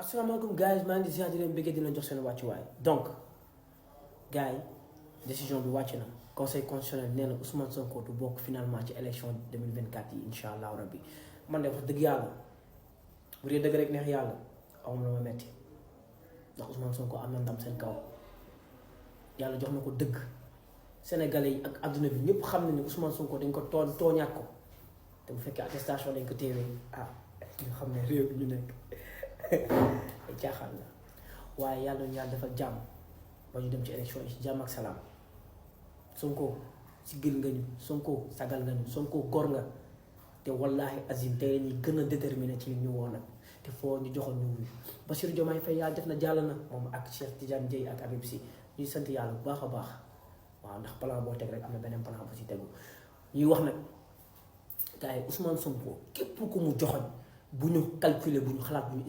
asalaamaaleykum gars yi maa ngi di ziar di leen bëggee di leen jox seen wàccuwaay donc gars yi décision bi wàcc na conseil constitutionnel nee na Ousmane Sonko du bokk finalement ci élection 2024 yi incha allahu rabbi man de wax dëgg yàlla bu dee dëgg rek neex yàlla awma la ma metti ndax Ousmane Sonko am na ndam seen kaw yàlla jox na ko dëgg sénégalais yi ak adduna bi ñëpp xam na ni Ousmane Sonko dañ ko tooñaat ko te bu fekkee attestation dañ ko téewee ñu xam ne réew bi ñu nekk ay caaxaan la waaye yàlla ñu yàlla defal jàmm ba ñu dem ci élection yi ci jàmm ak salaam Sonko siggil nga ñu Sonko sagal nga ñu Sonko góor nga te wallaahi azim tey ñuy gën a déterminé ci li ñu woon nag te foo ñu joxoon ñu wuyu Bassirou Diomaye Faye yàlla def na jàll na moom ak Cheikh Tidiane Dièye ak Habib Sy ñuy sant yàlla bu baax a baax waaw ndax plan boo teg rek am na beneen plan bu si tegu ñuy wax nag gars yi Ousmane Sonko képp ku mu joxoñ bu ñu calculer bu ñu xalaat bu ñu